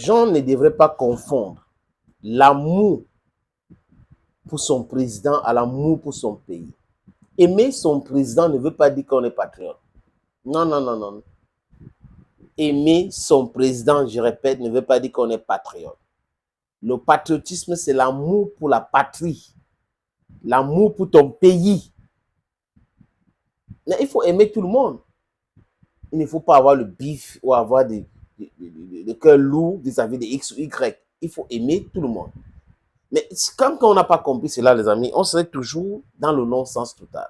gens ne devraient pas confondre l'amour pour son président à l'amour pour son pays. Aimer son président ne veut pas dire qu'on est patriote. Non, non, non, non. Aimer son président, je répète, ne veut pas dire qu'on est patriote. Le patriotisme, c'est l'amour pour la patrie, l'amour pour ton pays. Mais il faut aimer tout le monde. Il ne faut pas avoir le bif ou avoir des cœurs lourds vis-à-vis de X ou Y. Il faut aimer tout le monde. Mais quand on n'a pas compris cela, les amis, on serait toujours dans le non-sens total.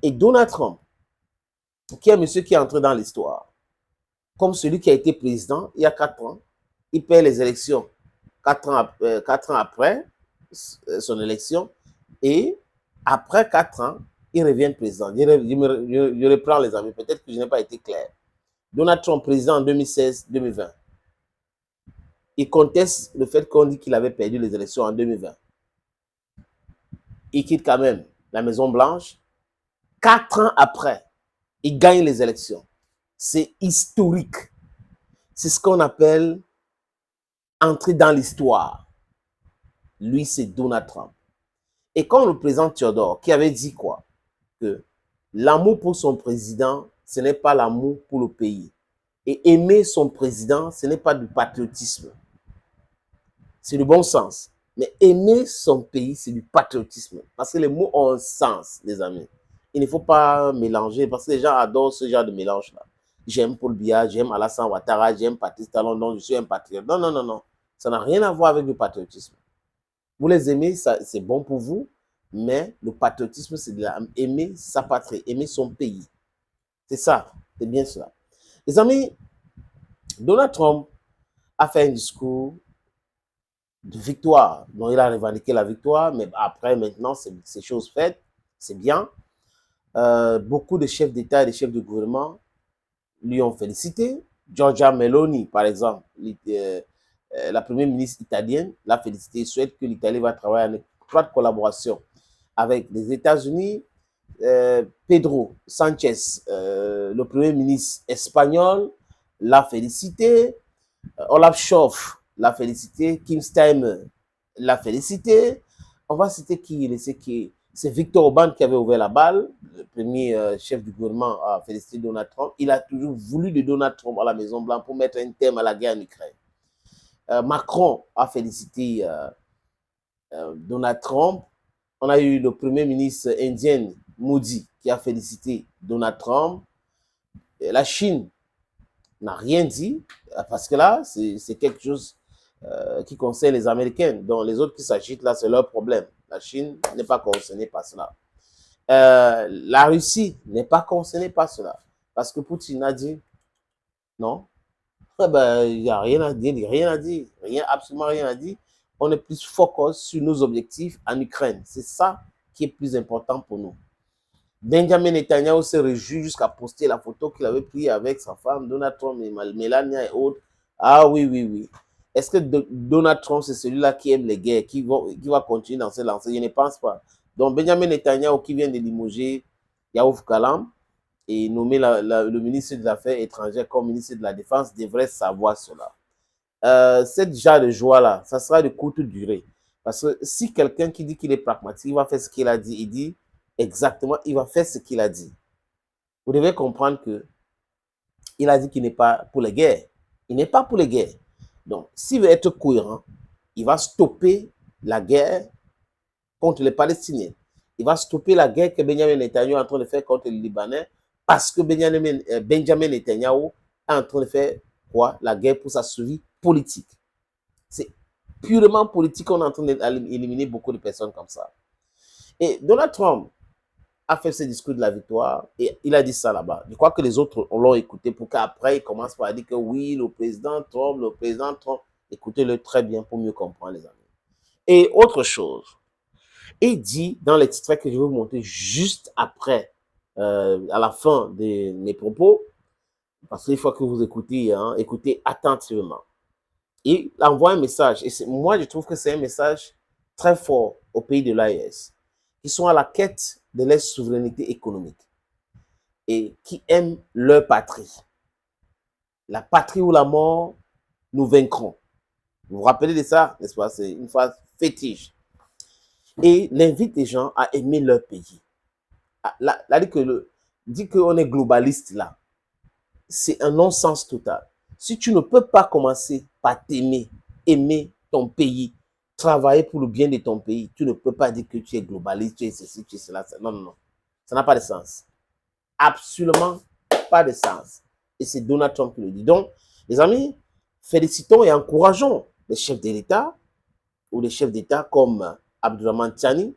Et Donald Trump, qui est un monsieur qui est entré dans l'histoire, comme celui qui a été président il y a 4 ans, il perd les élections 4 ans après son élection, et après 4 ans, il revient président. Je reprends les amis, peut-être que je n'ai pas été clair. Donald Trump, président en 2016-2020, il conteste le fait qu'on dit qu'il avait perdu les élections en 2020. Il quitte quand même la Maison-Blanche. 4 ans après, il gagne les élections. C'est historique. C'est ce qu'on appelle entrer dans l'histoire. Lui, c'est Donald Trump. Et quand le président Theodore, qui avait dit quoi? Que l'amour pour son président, ce n'est pas l'amour pour le pays. Et aimer son président, ce n'est pas du patriotisme. C'est du bon sens. Mais aimer son pays, c'est du patriotisme. Parce que les mots ont un sens, les amis. Il ne faut pas mélanger, parce que les gens adorent ce genre de mélange-là. J'aime Paul Biya, j'aime Alassane Ouattara, j'aime Patrice Talon, donc je suis un patriote. Non, non, non, non. Ça n'a rien à voir avec le patriotisme. Vous les aimez, c'est bon pour vous, mais le patriotisme, c'est aimer sa patrie, aimer son pays. C'est ça, c'est bien cela. Les amis, Donald Trump a fait un discours de victoire. Donc, il a revendiqué la victoire, mais après, maintenant, c'est chose faite, c'est bien. Beaucoup de chefs d'État et de chefs de gouvernement lui ont félicité. Giorgia Meloni, par exemple, la première ministre italienne, l'a félicité. Il souhaite que l'Italie va travailler en étroite collaboration avec les États-Unis. Pedro Sanchez, le premier ministre espagnol, l'a félicité. Olaf Scholz l'a félicité. Kim Steinmeier l'a félicité. On va citer qui? C'est Viktor Orban qui avait ouvert la balle. Le premier chef du gouvernement a félicité Donald Trump. Il a toujours voulu de Donald Trump à la Maison-Blanche pour mettre un terme à la guerre en Ukraine. Macron a félicité Donald Trump. On a eu le premier ministre indien, Modi, qui a félicité Donald Trump. Et la Chine n'a rien dit, parce que là, c'est quelque chose qui concerne les Américains. Donc, les autres qui s'agitent là, c'est leur problème. La Chine n'est pas concernée par cela. La Russie n'est pas concernée par cela. Parce que Poutine a dit non. Il n'y a rien à dire, absolument rien à dire. On est plus focus sur nos objectifs en Ukraine. C'est ça qui est plus important pour nous. Benjamin Netanyahu s'est réjoui jusqu'à poster la photo qu'il avait prise avec sa femme, Donald Trump et Melania et autres. Ah oui, oui, oui. Est-ce que Donald Trump, c'est celui-là qui aime les guerres, qui va continuer dans ce lancé? Je ne pense pas. Donc, Benjamin Netanyahu, qui vient de limoger Yaouf Kalam et nommer le ministre des Affaires étrangères comme ministre de la Défense, devrait savoir cela. Cette genre de joie-là, ça sera de courte durée. Parce que si quelqu'un qui dit qu'il est pragmatique, il va faire ce qu'il a dit, il dit exactement, il va faire ce qu'il a dit. Vous devez comprendre que il a dit qu'il n'est pas pour les guerres. Il n'est pas pour les guerres. Donc, s'il veut être cohérent, il va stopper la guerre contre les Palestiniens. Il va stopper la guerre que Benjamin Netanyahu est en train de faire contre les Libanais parce que Benjamin Netanyahu est en train de faire quoi? La guerre pour sa survie politique. C'est purement politique qu'on est en train d'éliminer beaucoup de personnes comme ça. Et Donald Trump a fait ce discours de la victoire et il a dit ça là-bas. Je crois que les autres l'ont écouté pour qu'après, il commence par dire que oui, le président Trump. Écoutez-le très bien pour mieux comprendre, les amis. Et autre chose, il dit dans l'extrait que je vais vous montrer juste après, à la fin de mes propos, parce qu'il faut que vous écoutez, écoutez attentivement. Il envoie un message, et moi je trouve que c'est un message très fort au pays de l'AES, qui sont à la quête de leur souveraineté économique et qui aiment leur patrie. La patrie ou la mort, nous vaincrons. Vous vous rappelez de ça, n'est-ce pas? C'est une phrase fétiche. Et il invite les gens à aimer leur pays. Là, dit qu'on est globaliste là, c'est un non-sens total. Si tu ne peux pas commencer par t'aimer, aimer ton pays, travailler pour le bien de ton pays, tu ne peux pas dire que tu es globaliste, tu es ceci, tu es cela. Non, non, non. Ça n'a pas de sens. Absolument pas de sens. Et c'est Donald Trump qui le dit. Donc, les amis, félicitons et encourageons les chefs de l'État ou les chefs d'État comme Abdourahmane Tiani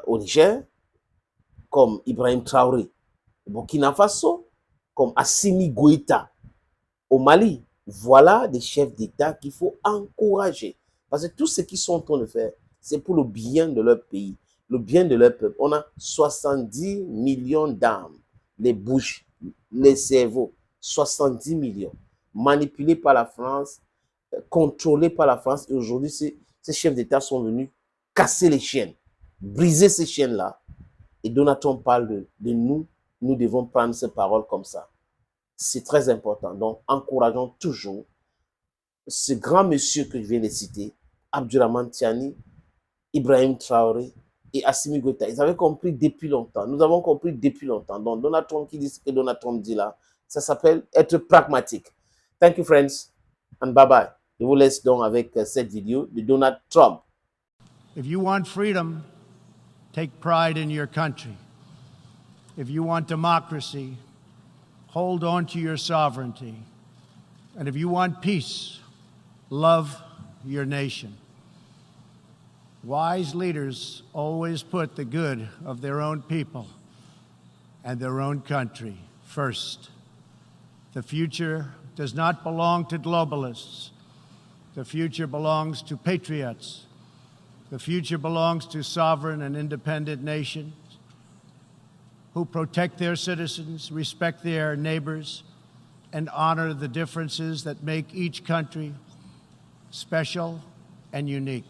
au Niger, comme Ibrahim Traoré au Burkina Faso, comme Assimi Goïta au Mali. Voilà des chefs d'État qu'il faut encourager. Parce que tout ce qu'ils sont en train de faire, c'est pour le bien de leur pays, le bien de leur peuple. On a 70 millions d'âmes, les bouches, les cerveaux, 70 millions, manipulés par la France, contrôlés par la France. Et aujourd'hui, ces chefs d'État sont venus casser les chaînes, briser ces chaînes-là. Et Donald Trump parle de nous. Nous devons prendre ces paroles comme ça. C'est très important. Donc, encourageons toujours ce grand monsieur que je viens de citer, Abdourahmane Tiani, Ibrahim Traoré et Assimi Goïta. Ils avaient compris depuis longtemps. Nous avons compris depuis longtemps. Donc, Donald Trump qui dit ce que Donald Trump dit là, ça s'appelle être pragmatique. Thank you, friends, and bye-bye. Je vous laisse donc avec cette vidéo de Donald Trump. If you want freedom, take pride in your country. If you want democracy, hold on to your sovereignty. And if you want peace, love your nation. Wise leaders always put the good of their own people and their own country first. The future does not belong to globalists. The future belongs to patriots. The future belongs to sovereign and independent nations who protect their citizens, respect their neighbors, and honor the differences that make each country special and unique.